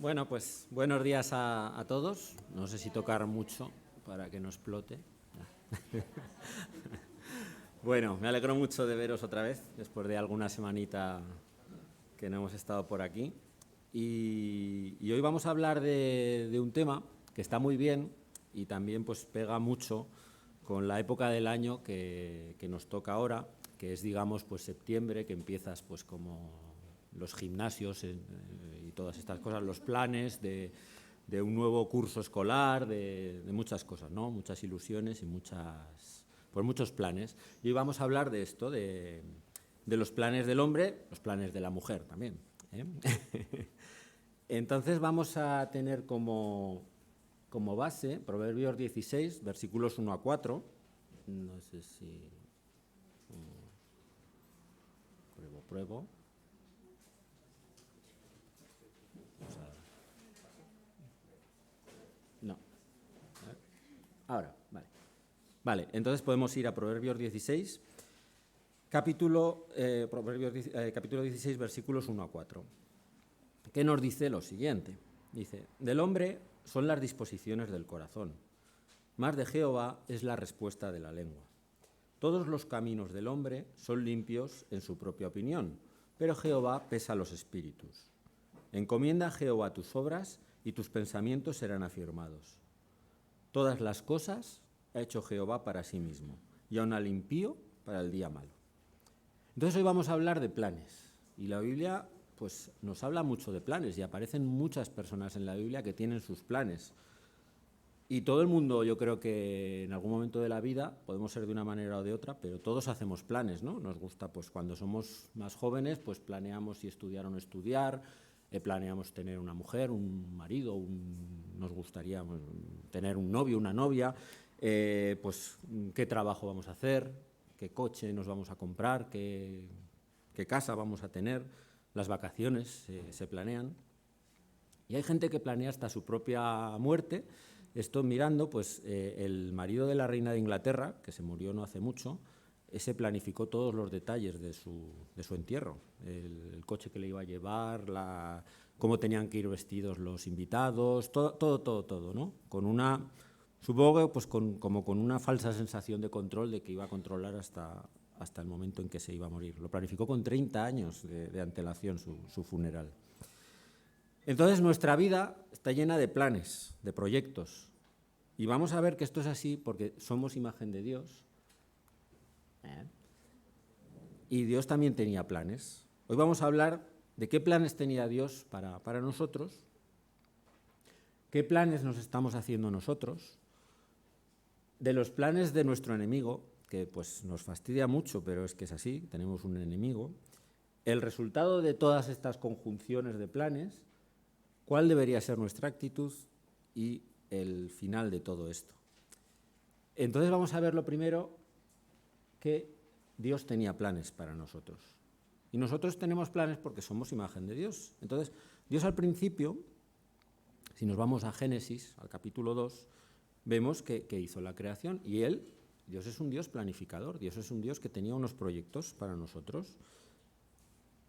Bueno, pues buenos días a todos. No sé si tocar mucho para que no explote. Bueno, me alegro mucho de veros otra vez, después de alguna semanita que no hemos estado por aquí. Y hoy vamos a hablar de un tema que está muy bien y también pues pega mucho con la época del año que nos toca ahora, que es, digamos, pues septiembre, que empiezas pues como los gimnasios y todas estas cosas, los planes de un nuevo curso escolar, de muchas cosas, ¿no? Muchas ilusiones y muchos planes. Y hoy vamos a hablar de esto, de los planes del hombre, los planes de la mujer también, ¿eh? Entonces vamos a tener como base Proverbios 16, versículos 1 a 4. No sé si... Pruebo. No. Ahora, vale. Vale, entonces podemos ir a Proverbios 16, capítulo 16, versículos 1 a 4. ¿Qué nos dice lo siguiente? Dice, del hombre son las disposiciones del corazón, mas de Jehová es la respuesta de la lengua. Todos los caminos del hombre son limpios en su propia opinión, pero Jehová pesa los espíritus. Encomienda a Jehová tus obras y tus pensamientos serán afirmados. Todas las cosas ha hecho Jehová para sí mismo, y aun al impío para el día malo. Entonces hoy vamos a hablar de planes, y la Biblia pues nos habla mucho de planes, y aparecen muchas personas en la Biblia que tienen sus planes. Y todo el mundo, yo creo que en algún momento de la vida, podemos ser de una manera o de otra, pero todos hacemos planes, ¿no? Nos gusta, pues cuando somos más jóvenes, pues planeamos si estudiar o no estudiar, planeamos tener una mujer, un marido, nos gustaría tener un novio, una novia, pues qué trabajo vamos a hacer, qué coche nos vamos a comprar, qué casa vamos a tener, las vacaciones se planean. Y hay gente que planea hasta su propia muerte. Esto mirando, pues el marido de la reina de Inglaterra, que se murió no hace mucho, se planificó todos los detalles de su entierro, el coche que le iba a llevar, cómo tenían que ir vestidos los invitados, todo, ¿no? Supongo que pues como con una falsa sensación de control de que iba a controlar hasta el momento en que se iba a morir. Lo planificó con 30 años de antelación su funeral. Entonces nuestra vida está llena de planes, de proyectos. Y vamos a ver que esto es así porque somos imagen de Dios. Y Dios también tenía planes. Hoy vamos a hablar de qué planes tenía Dios para nosotros, qué planes nos estamos haciendo nosotros, de los planes de nuestro enemigo, que pues nos fastidia mucho, pero es que es así, tenemos un enemigo, el resultado de todas estas conjunciones de planes, cuál debería ser nuestra actitud y el final de todo esto. Entonces vamos a ver lo primero, que Dios tenía planes para nosotros. Y nosotros tenemos planes porque somos imagen de Dios. Entonces, Dios al principio, si nos vamos a Génesis, al capítulo 2, vemos que hizo la creación y Dios es un Dios planificador, Dios es un Dios que tenía unos proyectos para nosotros.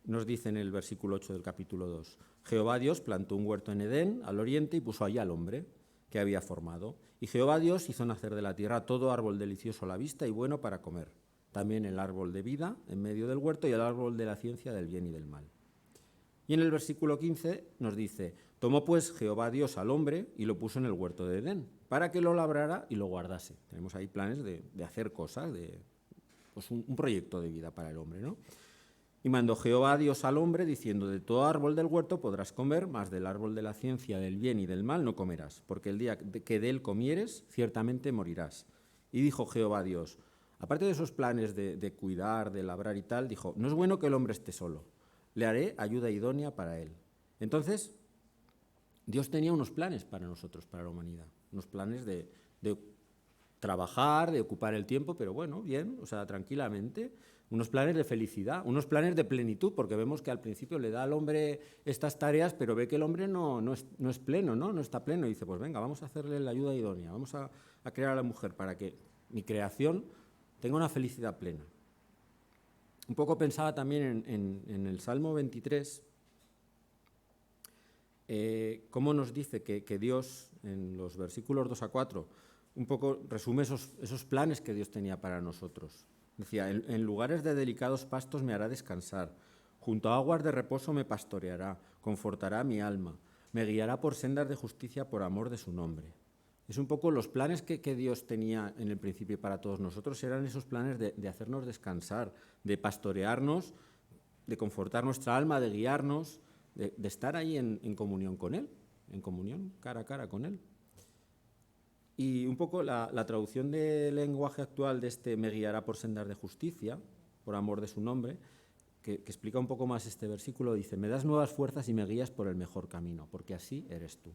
Nos dice en el versículo 8 del capítulo 2, Jehová Dios plantó un huerto en Edén, al oriente, y puso allí al hombre que había formado. Y Jehová Dios hizo nacer de la tierra todo árbol delicioso a la vista y bueno para comer. También el árbol de vida en medio del huerto y el árbol de la ciencia del bien y del mal. Y en el versículo 15 nos dice, tomó pues Jehová Dios al hombre y lo puso en el huerto de Edén, para que lo labrara y lo guardase. Tenemos ahí planes de hacer cosas, pues un proyecto de vida para el hombre, ¿no? Y mandó Jehová Dios al hombre, diciendo, de todo árbol del huerto podrás comer, mas del árbol de la ciencia del bien y del mal no comerás, porque el día que de él comieres, ciertamente morirás. Y dijo Jehová Dios, aparte de esos planes de cuidar, de labrar y tal, dijo, no es bueno que el hombre esté solo, le haré ayuda idónea para él. Entonces, Dios tenía unos planes para nosotros, para la humanidad, unos planes de trabajar, de ocupar el tiempo, pero bueno, bien, o sea, tranquilamente, unos planes de felicidad, unos planes de plenitud, porque vemos que al principio le da al hombre estas tareas, pero ve que el hombre no es pleno, no está pleno, y dice, pues venga, vamos a hacerle la ayuda idónea, vamos a crear a la mujer para que mi creación tenga una felicidad plena. Un poco pensaba también en el Salmo 23, cómo nos dice que Dios, en los versículos 2 a 4, un poco resume esos planes que Dios tenía para nosotros. Decía, en lugares de delicados pastos me hará descansar, junto a aguas de reposo me pastoreará, confortará mi alma, me guiará por sendas de justicia por amor de su nombre. Es un poco los planes que Dios tenía en el principio para todos nosotros, eran esos planes de hacernos descansar, de pastorearnos, de confortar nuestra alma, de guiarnos, de estar ahí en comunión con Él, en comunión cara a cara con Él. Y un poco la traducción del lenguaje actual de este me guiará por sendas de justicia, por amor de su nombre, que explica un poco más este versículo, dice, me das nuevas fuerzas y me guías por el mejor camino, porque así eres tú.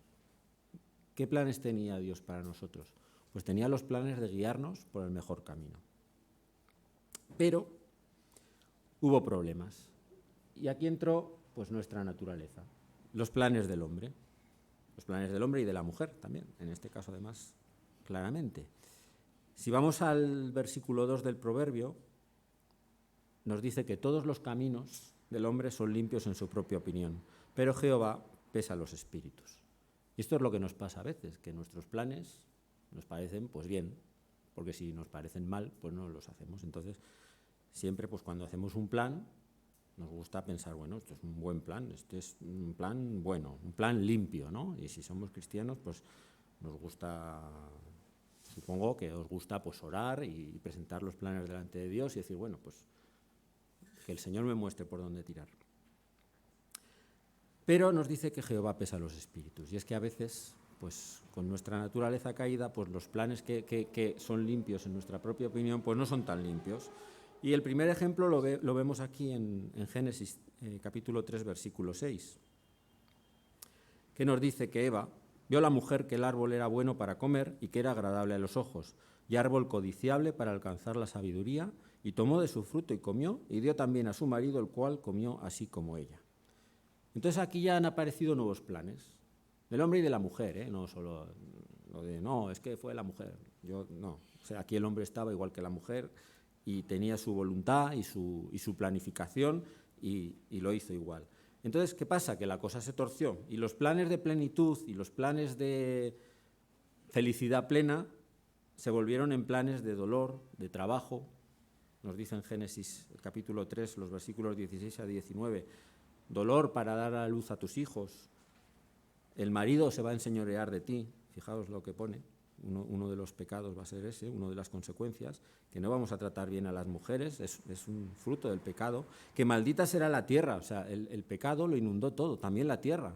¿Qué planes tenía Dios para nosotros? Pues tenía los planes de guiarnos por el mejor camino. Pero hubo problemas. Y aquí entró pues nuestra naturaleza, los planes del hombre y de la mujer también, en este caso además claramente. Si vamos al versículo 2 del Proverbio, nos dice que todos los caminos del hombre son limpios en su propia opinión, pero Jehová pesa los espíritus. Y esto es lo que nos pasa a veces, que nuestros planes nos parecen pues bien, porque si nos parecen mal, pues no los hacemos. Entonces, siempre pues cuando hacemos un plan, nos gusta pensar, bueno, esto es un buen plan, este es un plan bueno, un plan limpio, ¿no? Y si somos cristianos, pues nos gusta, supongo que os gusta pues orar y presentar los planes delante de Dios y decir, bueno, pues que el Señor me muestre por dónde tirar. Pero nos dice que Jehová pesa los espíritus, y es que a veces, pues con nuestra naturaleza caída, pues los planes que son limpios en nuestra propia opinión, pues no son tan limpios. Y el primer ejemplo lo vemos aquí en Génesis capítulo 3, versículo 6, que nos dice que Eva vio a la mujer que el árbol era bueno para comer y que era agradable a los ojos, y árbol codiciable para alcanzar la sabiduría, y tomó de su fruto y comió, y dio también a su marido, el cual comió así como ella. Entonces aquí ya han aparecido nuevos planes, del hombre y de la mujer, no solo lo de, no, es que fue la mujer, no, o sea, aquí el hombre estaba igual que la mujer y tenía su voluntad y su planificación y lo hizo igual. Entonces, ¿qué pasa? Que la cosa se torció y los planes de plenitud y los planes de felicidad plena se volvieron en planes de dolor, de trabajo. Nos dice en Génesis capítulo 3, los versículos 16 a 19, dolor para dar a luz a tus hijos, el marido se va a enseñorear de ti, fijaos lo que pone, uno de los pecados va a ser ese, una de las consecuencias, que no vamos a tratar bien a las mujeres, es un fruto del pecado, que maldita será la tierra, o sea, el pecado lo inundó todo, también la tierra,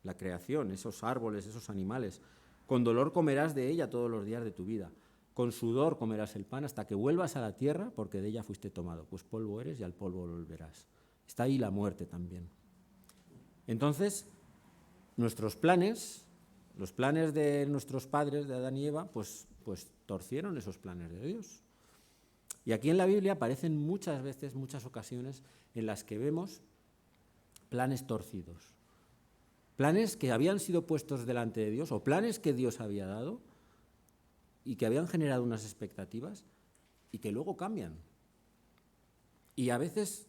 la creación, esos árboles, esos animales, con dolor comerás de ella todos los días de tu vida, con sudor comerás el pan hasta que vuelvas a la tierra, porque de ella fuiste tomado, pues polvo eres y al polvo volverás. Está ahí la muerte también. Entonces, nuestros planes, los planes de nuestros padres, de Adán y Eva, pues torcieron esos planes de Dios. Y aquí en la Biblia aparecen muchas veces, muchas ocasiones en las que vemos planes torcidos. Planes que habían sido puestos delante de Dios o planes que Dios había dado y que habían generado unas expectativas y que luego cambian. Y a veces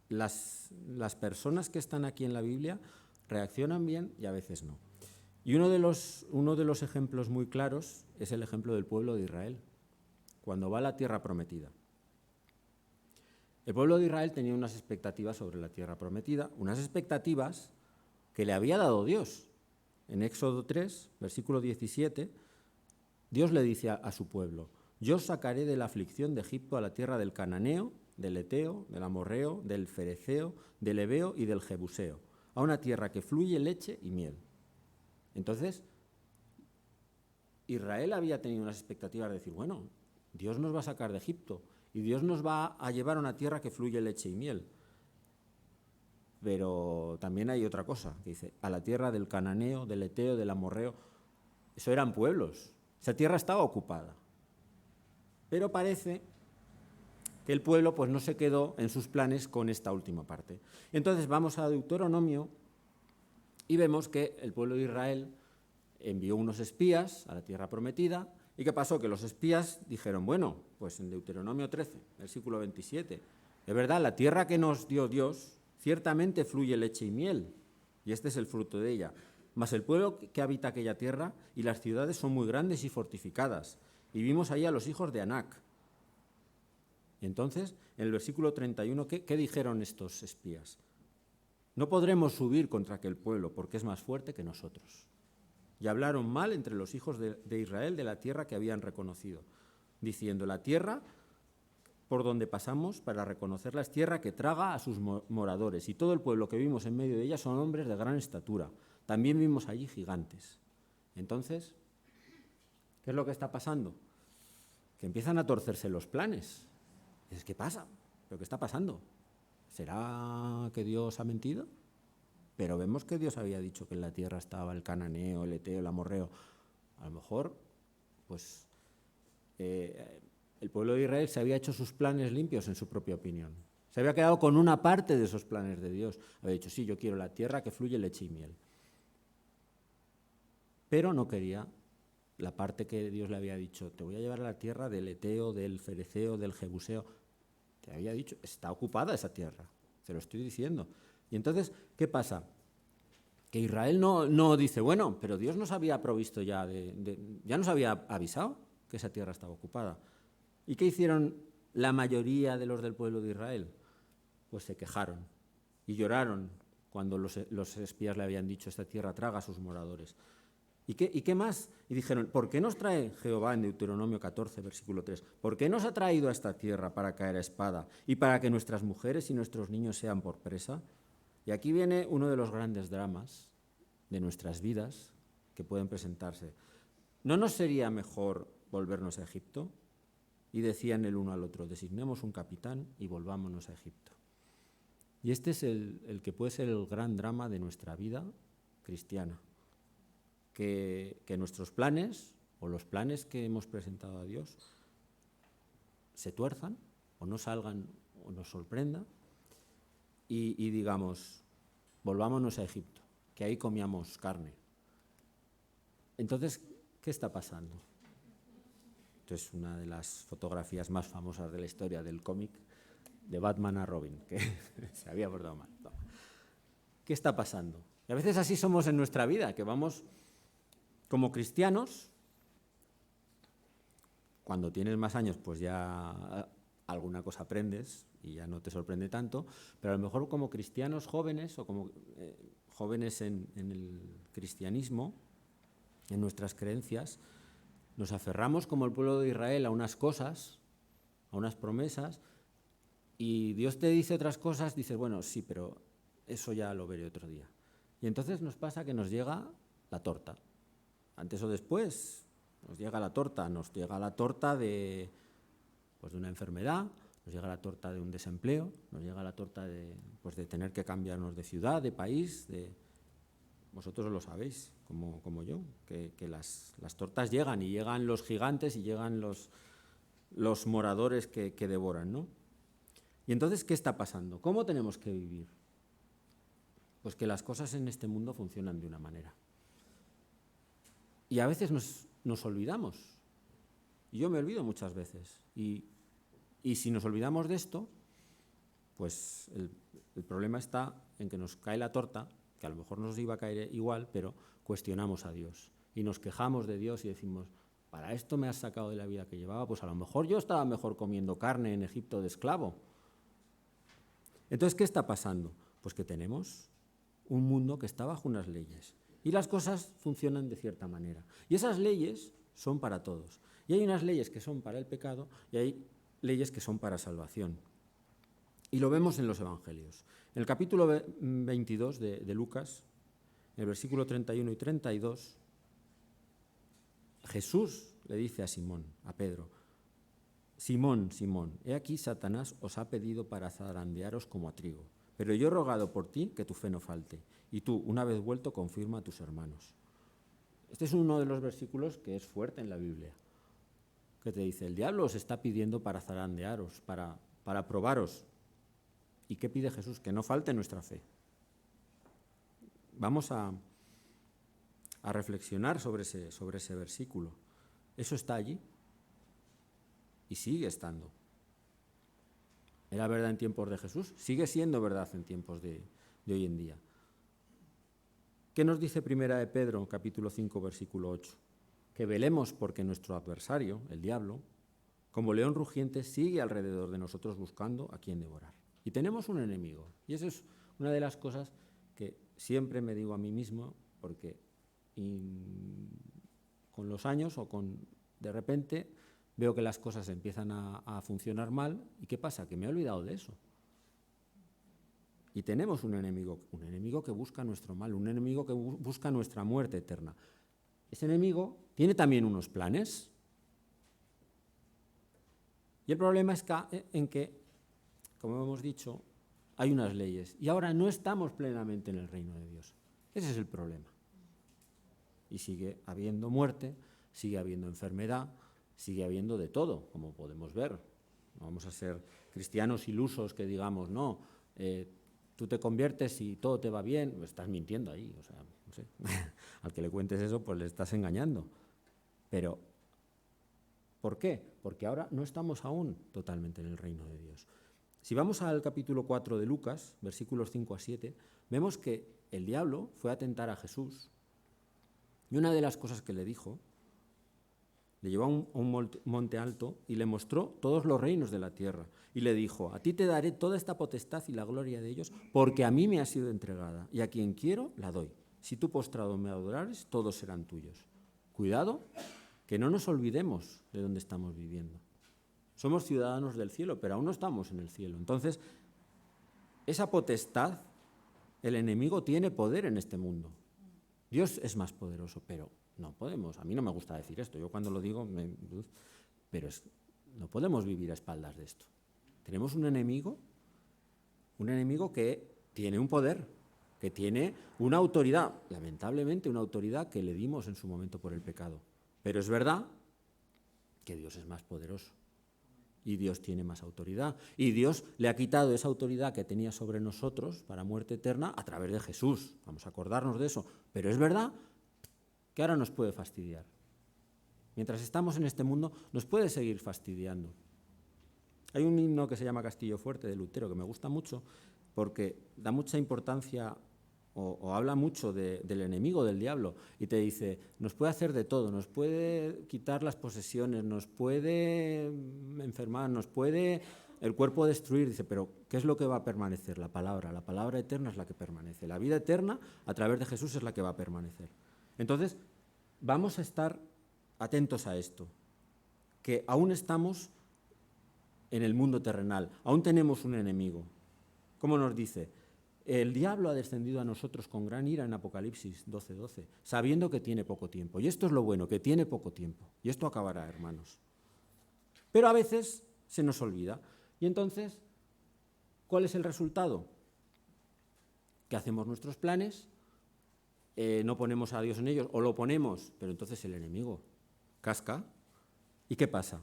las personas que están aquí en la Biblia reaccionan bien y a veces no. Y uno de los ejemplos muy claros es el ejemplo del pueblo de Israel, cuando va a la tierra prometida. El pueblo de Israel tenía unas expectativas sobre la tierra prometida, unas expectativas que le había dado Dios. En Éxodo 3, versículo 17, Dios le dice a su pueblo, yo os sacaré de la aflicción de Egipto a la tierra del Cananeo, del Eteo, del Amorreo, del Fereceo, del Heveo y del Jebuseo, a una tierra que fluye leche y miel. Entonces, Israel había tenido unas expectativas de decir, bueno, Dios nos va a sacar de Egipto y Dios nos va a llevar a una tierra que fluye leche y miel. Pero también hay otra cosa, que dice, a la tierra del Cananeo, del Eteo, del Amorreo. Eso eran pueblos, esa tierra estaba ocupada. Pero parece que el pueblo pues, no se quedó en sus planes con esta última parte. Entonces vamos a Deuteronomio y vemos que el pueblo de Israel envió unos espías a la tierra prometida. ¿Y qué pasó? Que los espías dijeron, bueno, pues en Deuteronomio 13, versículo 27, es verdad, la tierra que nos dio Dios ciertamente fluye leche y miel, y este es el fruto de ella. Mas el pueblo que habita aquella tierra y las ciudades son muy grandes y fortificadas, y vimos ahí a los hijos de Anac. Y entonces, en el versículo 31, ¿qué dijeron estos espías? No podremos subir contra aquel pueblo, porque es más fuerte que nosotros. Y hablaron mal entre los hijos de Israel de la tierra que habían reconocido, diciendo, la tierra por donde pasamos para reconocerla es tierra que traga a sus moradores, y todo el pueblo que vimos en medio de ella son hombres de gran estatura. También vimos allí gigantes. Entonces, ¿qué es lo que está pasando? Que empiezan a torcerse los planes. Dices, ¿qué pasa? ¿Pero qué está pasando? ¿Será que Dios ha mentido? Pero vemos que Dios había dicho que en la tierra estaba el cananeo, el eteo, el amorreo. A lo mejor, pues, el pueblo de Israel se había hecho sus planes limpios en su propia opinión. Se había quedado con una parte de esos planes de Dios. Había dicho, sí, yo quiero la tierra que fluye leche y miel. Pero no quería la parte que Dios le había dicho, te voy a llevar a la tierra del eteo, del fereceo, del jebuseo. Te había dicho, está ocupada esa tierra, te lo estoy diciendo. Y entonces, ¿qué pasa? Que Israel no dice, bueno, pero Dios nos había provisto ya, ya nos había avisado que esa tierra estaba ocupada. ¿Y qué hicieron la mayoría de los del pueblo de Israel? Pues se quejaron y lloraron cuando los espías le habían dicho, esta tierra traga a sus moradores. ¿Y qué más? Y dijeron, ¿por qué nos trae Jehová en Deuteronomio 14, versículo 3? ¿Por qué nos ha traído a esta tierra para caer a espada y para que nuestras mujeres y nuestros niños sean por presa? Y aquí viene uno de los grandes dramas de nuestras vidas que pueden presentarse. ¿No nos sería mejor volvernos a Egipto? Y decían el uno al otro, designemos un capitán y volvámonos a Egipto. Y este es el que puede ser el gran drama de nuestra vida cristiana. Que nuestros planes o los planes que hemos presentado a Dios se tuerzan o no salgan o nos sorprenda y digamos, volvámonos a Egipto, que ahí comíamos carne. Entonces, ¿qué está pasando? Esto es una de las fotografías más famosas de la historia del cómic de Batman a Robin, que se había portado mal. No. ¿Qué está pasando? Y a veces así somos en nuestra vida, que vamos como cristianos, cuando tienes más años, pues ya alguna cosa aprendes y ya no te sorprende tanto, pero a lo mejor como cristianos jóvenes o como jóvenes en el cristianismo, en nuestras creencias, nos aferramos como el pueblo de Israel a unas cosas, a unas promesas, y Dios te dice otras cosas, dices, bueno, sí, pero eso ya lo veré otro día. Y entonces nos pasa que nos llega la torta. Antes o después nos llega la torta de una enfermedad, nos llega la torta de un desempleo, nos llega la torta de tener que cambiarnos de ciudad, de país, vosotros lo sabéis, como yo, que las tortas llegan y llegan los gigantes y llegan los moradores que devoran, ¿no? Y entonces, ¿qué está pasando? ¿Cómo tenemos que vivir? Pues que las cosas en este mundo funcionan de una manera. Y a veces nos olvidamos. Y yo me olvido muchas veces. Y si nos olvidamos de esto, pues el problema está en que nos cae la torta, que a lo mejor nos iba a caer igual, pero cuestionamos a Dios. Y nos quejamos de Dios y decimos, para esto me has sacado de la vida que llevaba, pues a lo mejor yo estaba mejor comiendo carne en Egipto de esclavo. Entonces, ¿qué está pasando? Pues que tenemos un mundo que está bajo unas leyes. Y las cosas funcionan de cierta manera. Y esas leyes son para todos. Y hay unas leyes que son para el pecado y hay leyes que son para salvación. Y lo vemos en los evangelios. En el capítulo 22 de Lucas, en el versículo 31 y 32, Jesús le dice a Simón, a Pedro, Simón, Simón, he aquí Satanás os ha pedido para zarandearos como a trigo. Pero yo he rogado por ti que tu fe no falte, y tú, una vez vuelto, confirma a tus hermanos. Este es uno de los versículos que es fuerte en la Biblia, que te dice, el diablo os está pidiendo para zarandearos, para probaros. ¿Y qué pide Jesús? Que no falte nuestra fe. Vamos a reflexionar sobre ese versículo. Eso está allí y sigue estando. ¿Era verdad en tiempos de Jesús? Sigue siendo verdad en tiempos de hoy en día. ¿Qué nos dice Primera de Pedro, capítulo 5, versículo 8? Que velemos porque nuestro adversario, el diablo, como león rugiente, sigue alrededor de nosotros buscando a quien devorar. Y tenemos un enemigo. Y eso es una de las cosas que siempre me digo a mí mismo, porque con los años de repente veo que las cosas empiezan a funcionar mal. ¿Y qué pasa? Que me he olvidado de eso. Y tenemos un enemigo que busca nuestro mal, un enemigo que busca nuestra muerte eterna. Ese enemigo tiene también unos planes. Y el problema está en que, como hemos dicho, hay unas leyes. Y ahora no estamos plenamente en el reino de Dios. Ese es el problema. Y sigue habiendo muerte, sigue habiendo enfermedad, sigue habiendo de todo, como podemos ver. No vamos a ser cristianos ilusos que digamos, no, tú te conviertes y todo te va bien, pues estás mintiendo ahí, o sea, no sé. Al que le cuentes eso, pues le estás engañando. Pero, ¿por qué? Porque ahora no estamos aún totalmente en el reino de Dios. Si vamos al capítulo 4 de Lucas, versículos 5 a 7, vemos que el diablo fue a tentar a Jesús y una de las cosas que le dijo, le llevó a un monte alto y le mostró todos los reinos de la tierra. Y le dijo, a ti te daré toda esta potestad y la gloria de ellos, porque a mí me ha sido entregada, y a quien quiero la doy. Si tú postrado me adorares, todos serán tuyos. Cuidado, que no nos olvidemos de dónde estamos viviendo. Somos ciudadanos del cielo, pero aún no estamos en el cielo. Entonces, esa potestad, el enemigo tiene poder en este mundo. Dios es más poderoso, pero no podemos. A mí no me gusta decir esto. Yo cuando lo digo, pero no podemos vivir a espaldas de esto. Tenemos un enemigo que tiene un poder, que tiene una autoridad, lamentablemente una autoridad que le dimos en su momento por el pecado. Pero es verdad que Dios es más poderoso y Dios tiene más autoridad. Y Dios le ha quitado esa autoridad que tenía sobre nosotros para muerte eterna a través de Jesús. Vamos a acordarnos de eso. Pero es verdad que ahora nos puede fastidiar. Mientras estamos en este mundo, nos puede seguir fastidiando. Hay un himno que se llama Castillo Fuerte, de Lutero, que me gusta mucho porque da mucha importancia o habla mucho del enemigo, del diablo, y te dice, nos puede hacer de todo, nos puede quitar las posesiones, nos puede enfermar, nos puede el cuerpo destruir. Dice, pero ¿qué es lo que va a permanecer? La palabra eterna es la que permanece. La vida eterna a través de Jesús es la que va a permanecer. Entonces, vamos a estar atentos a esto, que aún estamos en el mundo terrenal, aún tenemos un enemigo. ¿Cómo nos dice? El diablo ha descendido a nosotros con gran ira en Apocalipsis 12:12, sabiendo que tiene poco tiempo. Y esto es lo bueno, que tiene poco tiempo. Y esto acabará, hermanos. Pero a veces se nos olvida. Y entonces, ¿cuál es el resultado? Que hacemos nuestros planes, no ponemos a Dios en ellos, o lo ponemos, pero entonces el enemigo casca. ¿Y qué pasa?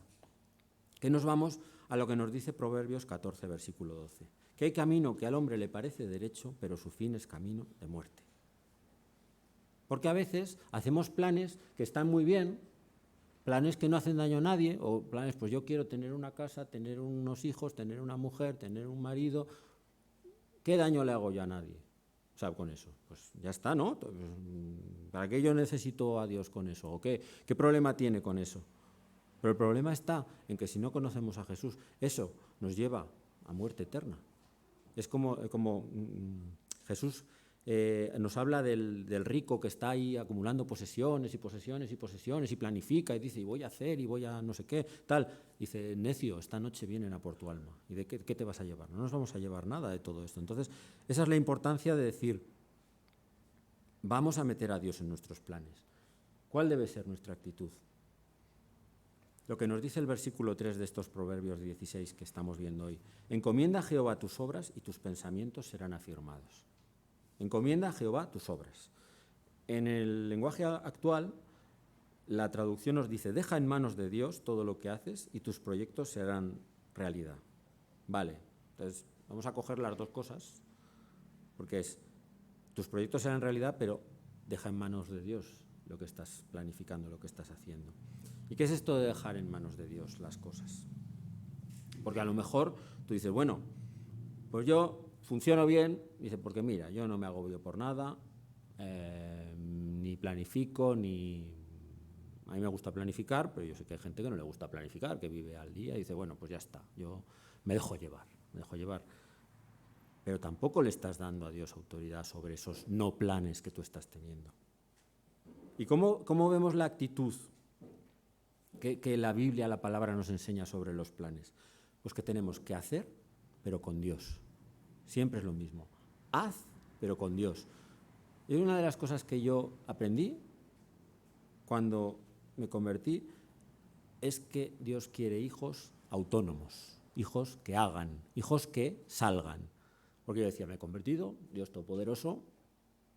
Que nos vamos a lo que nos dice Proverbios 14, versículo 12. Que hay camino que al hombre le parece derecho, pero su fin es camino de muerte. Porque a veces hacemos planes que están muy bien, planes que no hacen daño a nadie, o planes, pues yo quiero tener una casa, tener unos hijos, tener una mujer, tener un marido. ¿Qué daño le hago yo a nadie? O sea, con eso, pues ya está, ¿no? ¿Para qué yo necesito a Dios con eso? ¿O qué problema tiene con eso? Pero el problema está en que si no conocemos a Jesús, eso nos lleva a muerte eterna. Es como Jesús nos habla del rico que está ahí acumulando posesiones y posesiones y posesiones y planifica y dice, y voy a hacer y voy a no sé qué, tal. Dice, necio, esta noche vienen a por tu alma. ¿Y de qué te vas a llevar? No nos vamos a llevar nada de todo esto. Entonces, esa es la importancia de decir, vamos a meter a Dios en nuestros planes. ¿Cuál debe ser nuestra actitud? Lo que nos dice el versículo 3 de estos Proverbios 16 que estamos viendo hoy. Encomienda a Jehová tus obras y tus pensamientos serán afirmados. Encomienda a Jehová tus obras. En el lenguaje actual, la traducción nos dice, deja en manos de Dios todo lo que haces y tus proyectos serán realidad. Vale, entonces vamos a coger las dos cosas, porque es, tus proyectos serán realidad, pero deja en manos de Dios lo que estás planificando, lo que estás haciendo. ¿Y qué es esto de dejar en manos de Dios las cosas? Porque a lo mejor tú dices, bueno, pues yo funciono bien, dice, porque mira, yo no me agobio por nada, ni planifico, ni... A mí me gusta planificar, pero yo sé que hay gente que no le gusta planificar, que vive al día y dice, bueno, pues ya está, yo me dejo llevar. Pero tampoco le estás dando a Dios autoridad sobre esos no planes que tú estás teniendo. ¿Y cómo vemos la actitud que la Biblia, la palabra, nos enseña sobre los planes? Pues que tenemos que hacer, pero con Dios. Siempre es lo mismo. Haz, pero con Dios. Y una de las cosas que yo aprendí cuando me convertí es que Dios quiere hijos autónomos, hijos que hagan, hijos que salgan. Porque yo decía, me he convertido, Dios Todopoderoso,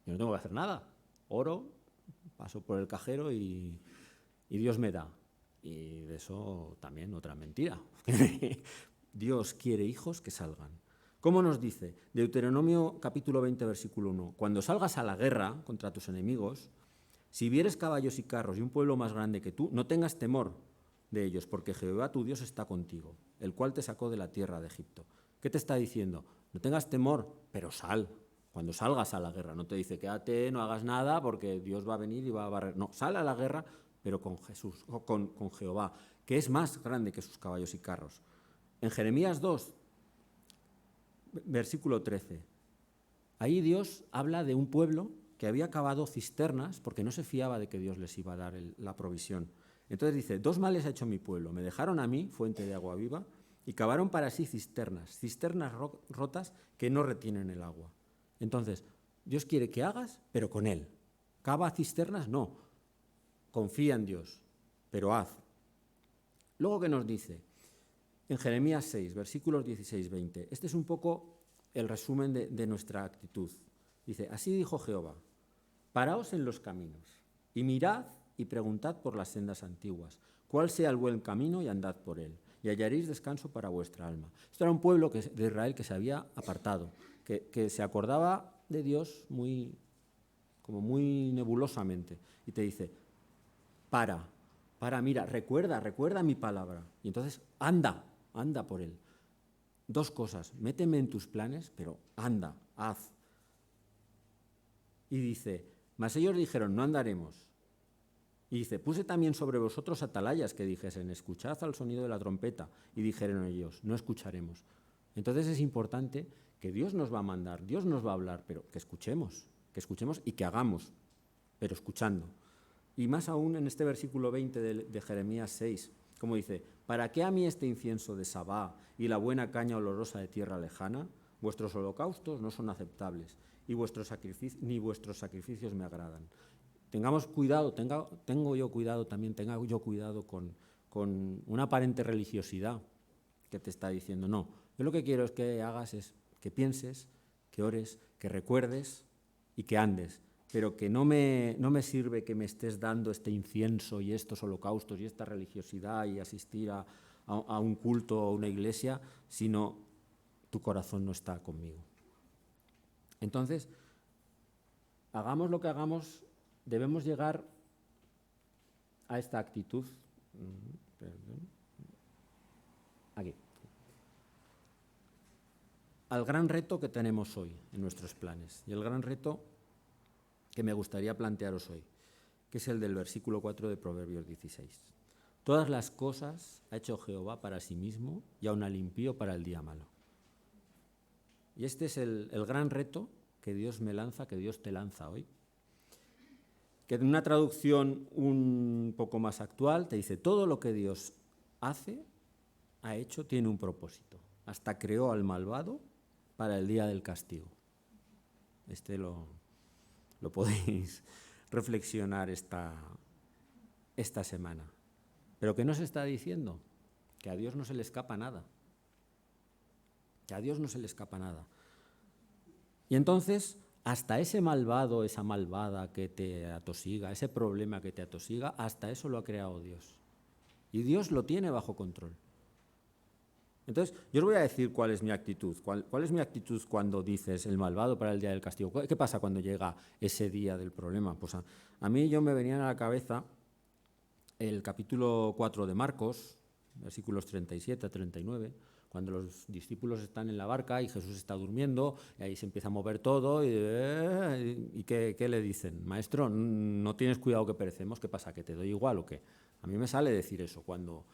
yo no tengo que hacer nada. Oro, paso por el cajero y Dios me da. Y de eso también otra mentira. Dios quiere hijos que salgan. ¿Cómo nos dice? Deuteronomio capítulo 20, versículo 1. Cuando salgas a la guerra contra tus enemigos, si vieres caballos y carros y un pueblo más grande que tú, no tengas temor de ellos, porque Jehová tu Dios está contigo, el cual te sacó de la tierra de Egipto. ¿Qué te está diciendo? No tengas temor, pero sal. Cuando salgas a la guerra, no te dice quédate, no hagas nada, porque Dios va a venir y va a barrer. No, sal a la guerra, pero con Jesús, con Jehová, que es más grande que sus caballos y carros. En Jeremías 2, versículo 13, ahí Dios habla de un pueblo que había cavado cisternas porque no se fiaba de que Dios les iba a dar la provisión. Entonces dice, 2 males ha hecho mi pueblo, me dejaron a mí, fuente de agua viva, y cavaron para sí cisternas rotas que no retienen el agua. Entonces, Dios quiere que hagas, pero con Él. ¿Cava cisternas? No. Confía en Dios, pero haz. Luego, ¿qué nos dice? En Jeremías 6, versículos 16-20. Este es un poco el resumen de nuestra actitud. Dice, así dijo Jehová, paraos en los caminos y mirad y preguntad por las sendas antiguas, cuál sea el buen camino y andad por él, y hallaréis descanso para vuestra alma. Esto era un pueblo de Israel que se había apartado, que se acordaba de Dios como muy nebulosamente, y te dice, para, mira, recuerda mi palabra, y entonces anda por él. 2 cosas, méteme en tus planes, pero anda, haz. Y dice, mas ellos dijeron, no andaremos. Y dice, puse también sobre vosotros atalayas que dijesen, escuchad al sonido de la trompeta. Y dijeron ellos, no escucharemos. Entonces es importante que Dios nos va a mandar, Dios nos va a hablar, pero que escuchemos y que hagamos, pero escuchando. Y más aún en este versículo 20 de Jeremías 6, como dice, ¿para qué a mí este incienso de Sabá y la buena caña olorosa de tierra lejana? Vuestros holocaustos no son aceptables, y ni vuestros sacrificios me agradan. Tengamos cuidado, tengo yo cuidado con una aparente religiosidad que te está diciendo, no, yo lo que quiero es que hagas es que pienses, que ores, que recuerdes y que andes, pero que no me sirve que me estés dando este incienso y estos holocaustos y esta religiosidad y asistir a un culto o a una iglesia, sino tu corazón no está conmigo. Entonces, hagamos lo que hagamos, debemos llegar a esta actitud. Aquí. Al gran reto que tenemos hoy en nuestros planes. Y el gran reto que me gustaría plantearos hoy, que es el del versículo 4 de Proverbios 16. Todas las cosas ha hecho Jehová para sí mismo y aun al impío para el día malo. Y este es el gran reto que Dios me lanza, que Dios te lanza hoy. Que en una traducción un poco más actual te dice, todo lo que Dios ha hecho, tiene un propósito. Hasta creó al malvado para el día del castigo. Este lo podéis reflexionar esta semana. Pero ¿qué nos está diciendo? Que a Dios no se le escapa nada. Que a Dios no se le escapa nada. Y entonces, hasta ese malvado, esa malvada que te atosiga, ese problema que te atosiga, hasta eso lo ha creado Dios. Y Dios lo tiene bajo control. Entonces, yo os voy a decir cuál es mi actitud. ¿Cuál es mi actitud cuando dices el malvado para el día del castigo? ¿Qué pasa cuando llega ese día del problema? Pues a mí me venían a la cabeza el capítulo 4 de Marcos, versículos 37 a 39, cuando los discípulos están en la barca y Jesús está durmiendo, y ahí se empieza a mover todo, y ¿qué le dicen? Maestro, ¿no tienes cuidado que perecemos? ¿Qué pasa, que te doy igual o qué? A mí me sale decir eso cuando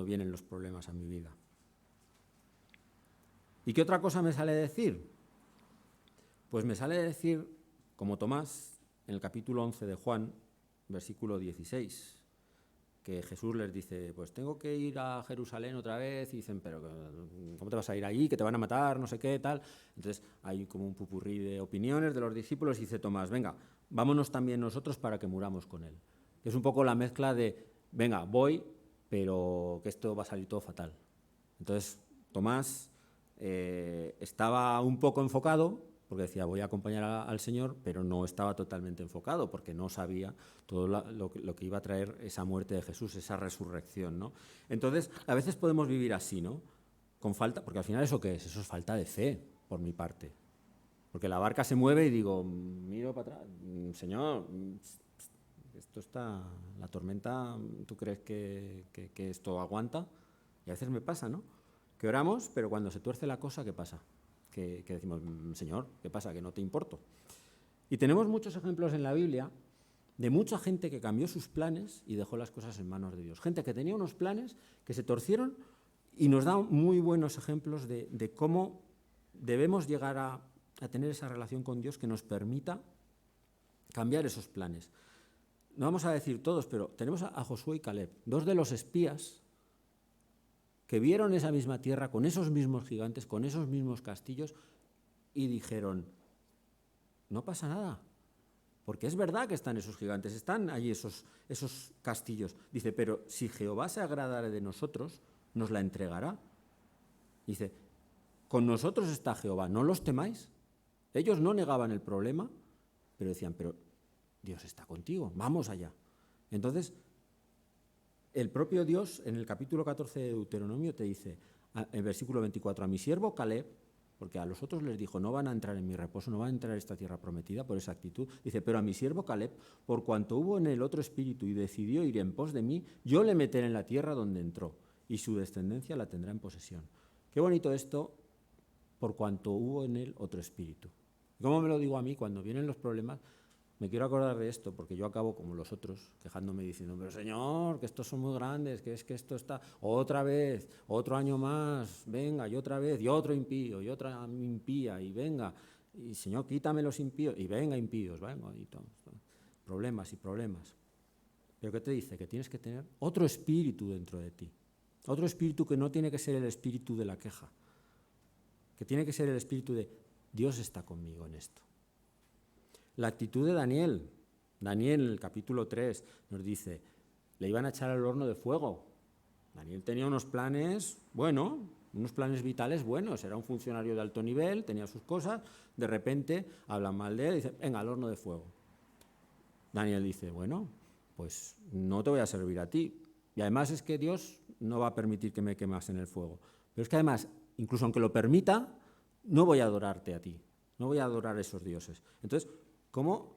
vienen los problemas a mi vida. ¿Y qué otra cosa me sale decir? Pues me sale decir, como Tomás, en el capítulo 11 de Juan, versículo 16, que Jesús les dice, pues tengo que ir a Jerusalén otra vez, y dicen, pero ¿cómo te vas a ir allí? Que te van a matar, no sé qué, tal. Entonces hay como un pupurrí de opiniones de los discípulos y dice Tomás, venga, vámonos también nosotros para que muramos con él. Es un poco la mezcla de, venga, voy, pero que esto va a salir todo fatal. Entonces Tomás estaba un poco enfocado, porque decía, voy a acompañar al Señor, pero no estaba totalmente enfocado, porque no sabía todo lo que iba a traer esa muerte de Jesús, esa resurrección, ¿no? Entonces, a veces podemos vivir así, ¿no? Con falta, porque al final ¿eso qué es? Eso es falta de fe, por mi parte. Porque la barca se mueve y digo, miro para atrás, Señor, esto está, la tormenta, ¿tú crees que esto aguanta? Y a veces me pasa, ¿no? Que oramos, pero cuando se tuerce la cosa, ¿qué pasa? Que decimos, Señor, ¿qué pasa? Que no te importo. Y tenemos muchos ejemplos en la Biblia de mucha gente que cambió sus planes y dejó las cosas en manos de Dios. Gente que tenía unos planes que se torcieron y nos da muy buenos ejemplos de cómo debemos llegar a tener esa relación con Dios que nos permita cambiar esos planes. No vamos a decir todos, pero tenemos a Josué y Caleb, dos de los espías que vieron esa misma tierra con esos mismos gigantes, con esos mismos castillos, y dijeron, no pasa nada, porque es verdad que están esos gigantes, están allí esos castillos. Dice, pero si Jehová se agradare de nosotros, nos la entregará. Dice, con nosotros está Jehová, no los temáis. Ellos no negaban el problema, pero decían, pero Dios está contigo, vamos allá. Entonces, el propio Dios, en el capítulo 14 de Deuteronomio, te dice, en el versículo 24, a mi siervo Caleb, porque a los otros les dijo, no van a entrar en mi reposo, no van a entrar en esta tierra prometida por esa actitud, dice, pero a mi siervo Caleb, por cuanto hubo en él otro espíritu y decidió ir en pos de mí, yo le meteré en la tierra donde entró, y su descendencia la tendrá en posesión. Qué bonito esto, por cuanto hubo en él otro espíritu. ¿Cómo me lo digo a mí cuando vienen los problemas? Me quiero acordar de esto, porque yo acabo como los otros, quejándome y diciendo, pero Señor, que estos son muy grandes, que es que esto está otra vez, otro año más, venga, y otra vez, y otro impío, y otra impía, y venga, y Señor, quítame los impíos, y venga impíos, venga, y todo, problemas y problemas. Pero ¿qué te dice? Que tienes que tener otro espíritu dentro de ti, otro espíritu que no tiene que ser el espíritu de la queja, que tiene que ser el espíritu de Dios está conmigo en esto. La actitud de Daniel. Daniel, en el capítulo 3, nos dice, le iban a echar al horno de fuego. Daniel tenía unos planes, unos planes vitales buenos. Era un funcionario de alto nivel, tenía sus cosas. De repente, hablan mal de él y dicen, venga, al horno de fuego. Daniel dice, bueno, pues no te voy a servir a ti. Y además es que Dios no va a permitir que me quemas en el fuego. Pero es que además, incluso aunque lo permita, no voy a adorarte a ti. No voy a adorar a esos dioses. Entonces, cómo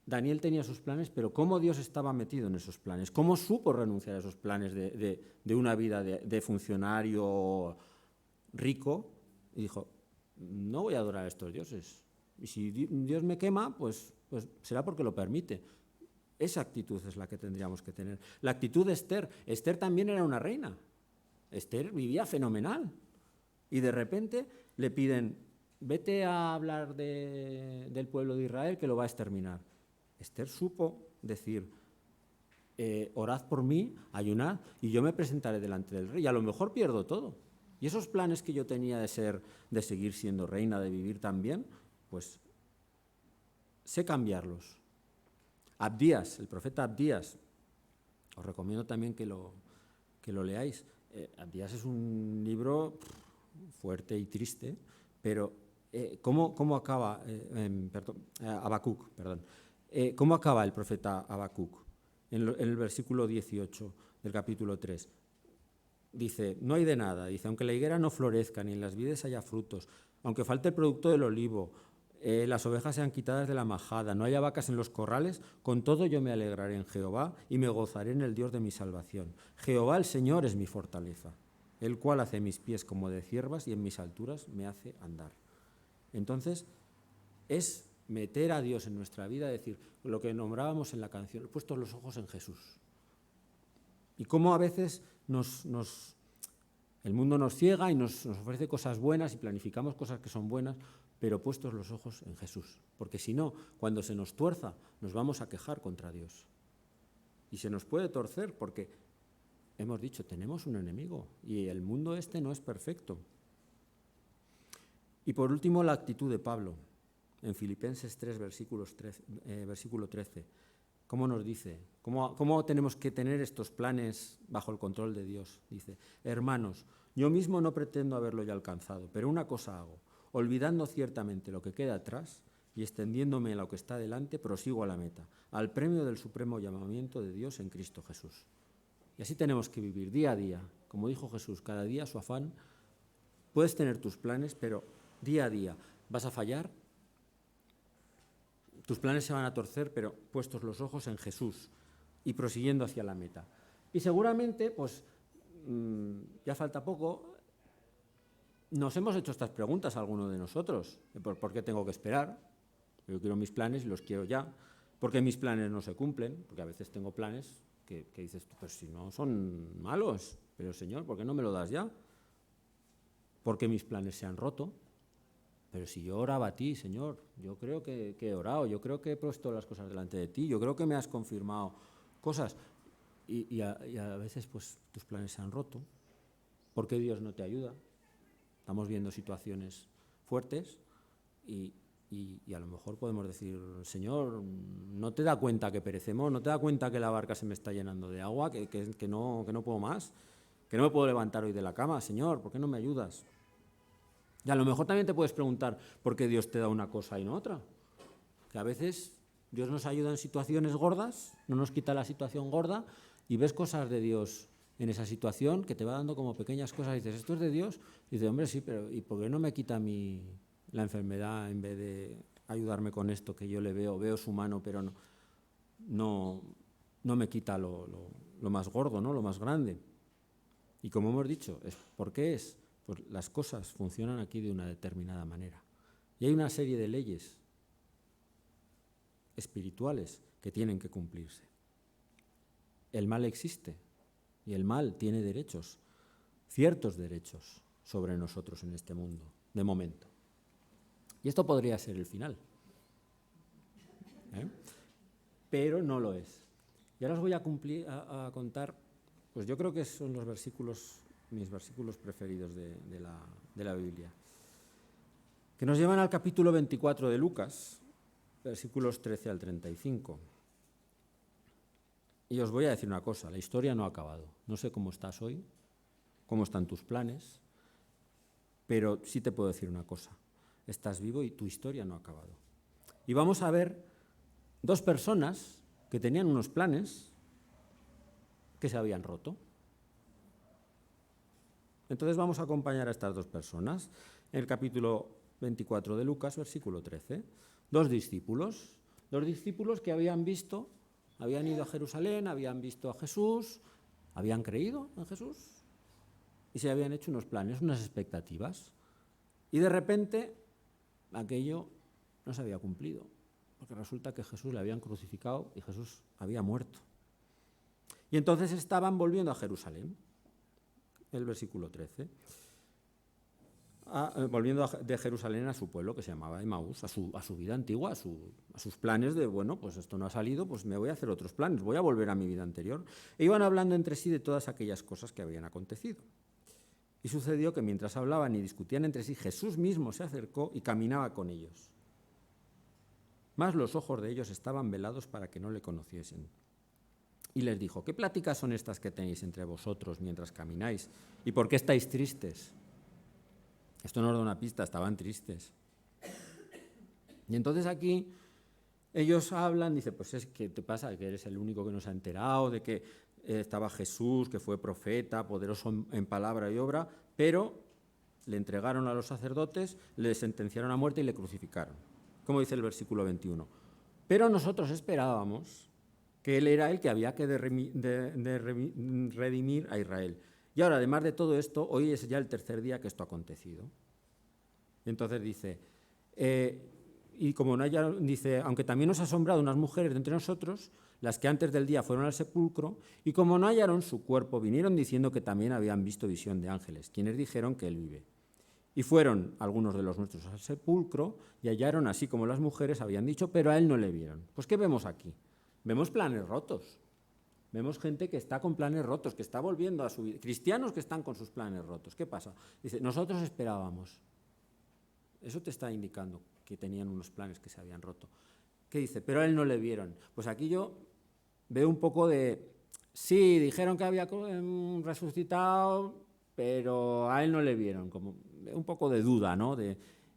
Daniel tenía sus planes, pero cómo Dios estaba metido en esos planes, cómo supo renunciar a esos planes de una vida de funcionario rico, y dijo, no voy a adorar a estos dioses. Y si Dios me quema, pues será porque lo permite. Esa actitud es la que tendríamos que tener. La actitud de Esther. Esther también era una reina. Esther vivía fenomenal. Y de repente le piden, vete a hablar del pueblo de Israel que lo va a exterminar. Esther supo decir, orad por mí, ayunad, y yo me presentaré delante del rey. Y a lo mejor pierdo todo. Y esos planes que yo tenía de seguir siendo reina, de vivir tan bien, pues sé cambiarlos. Abdías, el profeta Abdías, os recomiendo también que lo leáis. Abdías es un libro fuerte y triste, pero ¿cómo acaba? Habacuc, perdón. ¿Cómo acaba el profeta Habacuc? En el versículo 18 del capítulo 3. Dice, no hay de nada, dice, aunque la higuera no florezca, ni en las vides haya frutos, aunque falte el producto del olivo, las ovejas sean quitadas de la majada, no haya vacas en los corrales, con todo yo me alegraré en Jehová y me gozaré en el Dios de mi salvación. Jehová el Señor es mi fortaleza. el cual hace mis pies como de ciervas y en mis alturas me hace andar. Entonces, es meter a Dios en nuestra vida, decir, lo que nombrábamos en la canción, puestos los ojos en Jesús. Y cómo a veces el mundo nos ciega y nos ofrece cosas buenas y planificamos cosas que son buenas, pero puestos los ojos en Jesús. Porque si no, cuando se nos tuerza, nos vamos a quejar contra Dios. Y se nos puede torcer porque, hemos dicho, tenemos un enemigo y el mundo este no es perfecto. Y por último, la actitud de Pablo, en Filipenses 3, versículo 13. ¿Cómo nos dice? ¿Cómo tenemos que tener estos planes bajo el control de Dios? Dice, hermanos, yo mismo no pretendo haberlo ya alcanzado, pero una cosa hago, olvidando ciertamente lo que queda atrás y extendiéndome a lo que está delante, prosigo a la meta, al premio del supremo llamamiento de Dios en Cristo Jesús. Y así tenemos que vivir día a día, como dijo Jesús, cada día su afán. Puedes tener tus planes, pero día a día vas a fallar. Tus planes se van a torcer, pero puestos los ojos en Jesús y prosiguiendo hacia la meta. Y seguramente, pues, ya falta poco, nos hemos hecho estas preguntas a alguno de nosotros. ¿Por qué tengo que esperar? Yo quiero mis planes y los quiero ya. ¿Por qué mis planes no se cumplen? Porque a veces tengo planes que dices tú, pues si no son malos, pero Señor, ¿por qué no me lo das ya? ¿Por qué mis planes se han roto? Pero si yo oraba a ti, Señor, yo creo que he orado, yo creo que he puesto las cosas delante de ti, yo creo que me has confirmado cosas. Y a veces pues tus planes se han roto. ¿Por qué Dios no te ayuda? Estamos viendo situaciones fuertes y a lo mejor podemos decir, Señor, ¿no te da cuenta que perecemos? ¿No te da cuenta que la barca se me está llenando de agua? Que no puedo más, que no me puedo levantar hoy de la cama. Señor, ¿por qué no me ayudas? Y a lo mejor también te puedes preguntar por qué Dios te da una cosa y no otra. Que a veces Dios nos ayuda en situaciones gordas, no nos quita la situación gorda y ves cosas de Dios en esa situación que te va dando como pequeñas cosas y dices, ¿esto es de Dios? Y dices, hombre, sí, pero ¿y por qué no me quita la enfermedad en vez de ayudarme con esto que yo le veo su mano, pero no me quita lo más gordo, ¿no? Lo más grande? Y como hemos dicho, ¿por qué es? Pues las cosas funcionan aquí de una determinada manera. Y hay una serie de leyes espirituales que tienen que cumplirse. El mal existe y el mal tiene derechos, ciertos derechos sobre nosotros en este mundo, de momento. Y esto podría ser el final. Pero no lo es. Y ahora os voy a contar, pues yo creo que son mis versículos preferidos de la Biblia, que nos llevan al capítulo 24 de Lucas, versículos 13 al 35. Y os voy a decir una cosa, la historia no ha acabado. No sé cómo estás hoy, cómo están tus planes, pero sí te puedo decir una cosa, estás vivo y tu historia no ha acabado. Y vamos a ver dos personas que tenían unos planes que se habían roto. Entonces vamos a acompañar a estas dos personas. En el capítulo 24 de Lucas, versículo 13. Dos discípulos que habían ido a Jerusalén, habían visto a Jesús, habían creído en Jesús y se habían hecho unos planes, unas expectativas. Y de repente aquello no se había cumplido, porque resulta que Jesús le habían crucificado y Jesús había muerto. Y entonces estaban volviendo a Jerusalén. El versículo 13, volviendo de Jerusalén a su pueblo que se llamaba Emaús, a su vida antigua, a sus planes de, bueno, pues esto no ha salido, pues me voy a hacer otros planes, voy a volver a mi vida anterior. E iban hablando entre sí de todas aquellas cosas que habían acontecido. Y sucedió que mientras hablaban y discutían entre sí, Jesús mismo se acercó y caminaba con ellos. Mas los ojos de ellos estaban velados para que no le conociesen. Y les dijo, ¿qué pláticas son estas que tenéis entre vosotros mientras camináis? ¿Y por qué estáis tristes? Esto nos da una pista, estaban tristes. Y entonces aquí ellos hablan, dice, pues ¿qué te pasa? Que eres el único que nos ha enterado de que estaba Jesús, que fue profeta, poderoso en palabra y obra, pero le entregaron a los sacerdotes, le sentenciaron a muerte y le crucificaron. Como dice el versículo 21. Pero nosotros esperábamos que él era el que había que redimir a Israel. Y ahora, además de todo esto, hoy es ya el tercer día que esto ha acontecido. Y entonces dice, y como no dice, aunque también nos ha asombrado unas mujeres de entre nosotros, las que antes del día fueron al sepulcro, y como no hallaron su cuerpo, vinieron diciendo que también habían visto visión de ángeles, quienes dijeron que él vive. Y fueron algunos de los nuestros al sepulcro y hallaron así como las mujeres habían dicho, pero a él no le vieron. Pues ¿qué vemos aquí? Vemos planes rotos. Vemos gente que está con planes rotos, que está volviendo a su vida. Cristianos que están con sus planes rotos. ¿Qué pasa? Dice, nosotros esperábamos. Eso te está indicando que tenían unos planes que se habían roto. ¿Qué dice? Pero a él no le vieron. Pues aquí yo veo un poco de... Sí, dijeron que había resucitado, pero a él no le vieron. Como un poco de duda, ¿no?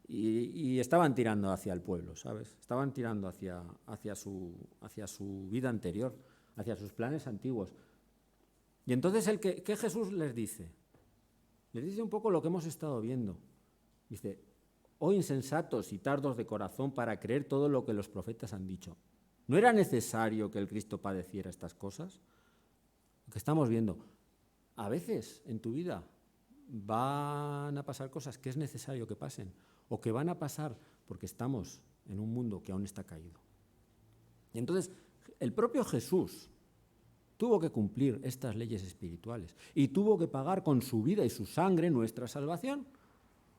Y estaban tirando hacia el pueblo, ¿sabes? Estaban tirando hacia su vida anterior, hacia sus planes antiguos. Y entonces, ¿qué Jesús les dice? Les dice un poco lo que hemos estado viendo. Dice, oh insensatos y tardos de corazón para creer todo lo que los profetas han dicho. ¿No era necesario que el Cristo padeciera estas cosas? Lo que estamos viendo. A veces en tu vida van a pasar cosas que es necesario que pasen o que van a pasar porque estamos en un mundo que aún está caído. Y entonces el propio Jesús tuvo que cumplir estas leyes espirituales y tuvo que pagar con su vida y su sangre nuestra salvación.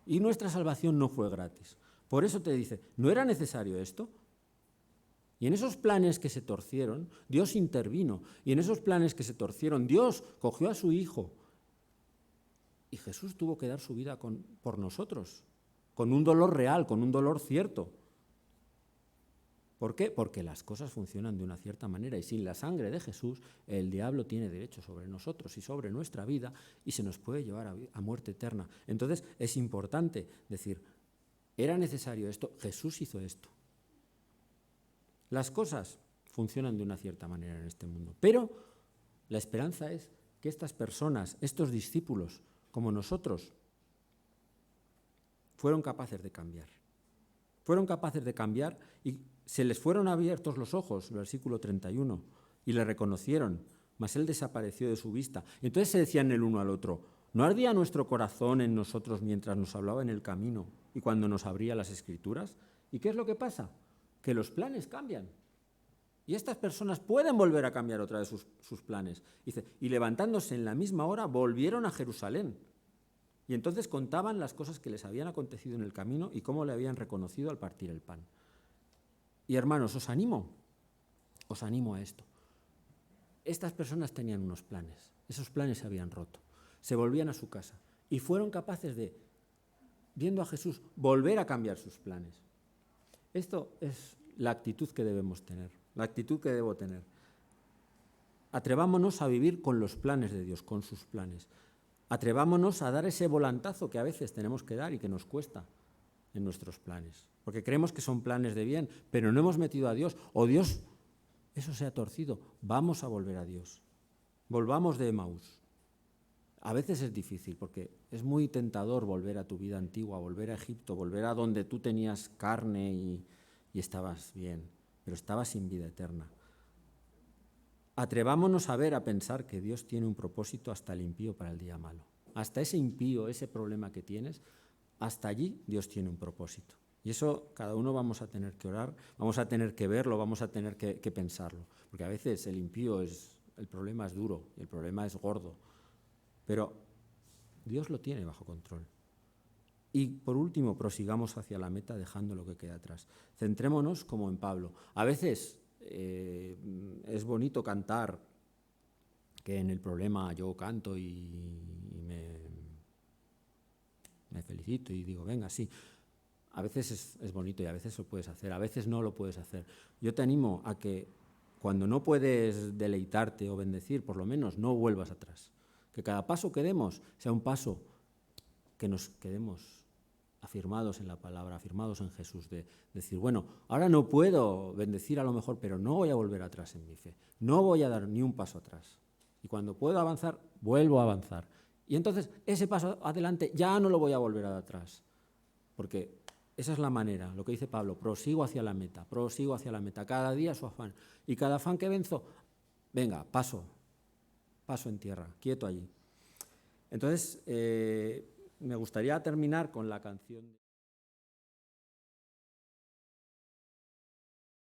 Y nuestra salvación no fue gratis. Por eso te dice, ¿no era necesario esto? Y en esos planes que se torcieron, Dios intervino. Y en esos planes que se torcieron, Dios cogió a su Hijo. Y Jesús tuvo que dar su vida por nosotros, con un dolor real, con un dolor cierto. ¿Por qué? Porque las cosas funcionan de una cierta manera y sin la sangre de Jesús el diablo tiene derecho sobre nosotros y sobre nuestra vida y se nos puede llevar a muerte eterna. Entonces es importante decir, ¿era necesario esto? Jesús hizo esto. Las cosas funcionan de una cierta manera en este mundo, pero la esperanza es que estas personas, estos discípulos, como nosotros, fueron capaces de cambiar. Fueron capaces de cambiar y se les fueron abiertos los ojos, versículo 31, y le reconocieron, mas él desapareció de su vista. Entonces se decían el uno al otro, ¿no ardía nuestro corazón en nosotros mientras nos hablaba en el camino y cuando nos abría las Escrituras? ¿Y qué es lo que pasa? Que los planes cambian. Y estas personas pueden volver a cambiar otra vez sus planes. Dice, y levantándose en la misma hora, volvieron a Jerusalén. Y entonces contaban las cosas que les habían acontecido en el camino y cómo le habían reconocido al partir el pan. Y hermanos, os animo a esto. Estas personas tenían unos planes, esos planes se habían roto, se volvían a su casa y fueron capaces de, viendo a Jesús, volver a cambiar sus planes. Esto es la actitud que debemos tener, la actitud que debo tener. Atrevámonos a vivir con los planes de Dios, con sus planes. Atrevámonos a dar ese volantazo que a veces tenemos que dar y que nos cuesta en nuestros planes. Porque creemos que son planes de bien, pero no hemos metido a Dios. O Dios, eso se ha torcido. Vamos a volver a Dios. Volvamos de Emaús. A veces es difícil porque es muy tentador volver a tu vida antigua, volver a Egipto, volver a donde tú tenías carne y estabas bien, pero estabas sin vida eterna. Atrevámonos a ver, a pensar que Dios tiene un propósito hasta el impío para el día malo. Hasta ese impío, ese problema que tienes, hasta allí Dios tiene un propósito. Y eso cada uno vamos a tener que orar, vamos a tener que verlo, vamos a tener que pensarlo. Porque a veces el problema es duro, el problema es gordo. Pero Dios lo tiene bajo control. Y por último, prosigamos hacia la meta dejando lo que queda atrás. Centrémonos como en Pablo. A veces es bonito cantar, que en el problema yo canto y me felicito y digo, venga, sí. A veces es bonito y a veces lo puedes hacer, a veces no lo puedes hacer. Yo te animo a que cuando no puedes deleitarte o bendecir, por lo menos no vuelvas atrás. Que cada paso que demos sea un paso que nos quedemos afirmados en la palabra, afirmados en Jesús, de decir, bueno, ahora no puedo bendecir a lo mejor, pero no voy a volver atrás en mi fe, no voy a dar ni un paso atrás. Y cuando puedo avanzar, vuelvo a avanzar. Y entonces ese paso adelante ya no lo voy a volver a dar atrás, porque esa es la manera, lo que dice Pablo, prosigo hacia la meta, cada día su afán. Y cada afán que venzo, venga, paso en tierra, quieto allí. Entonces, me gustaría terminar con la canción.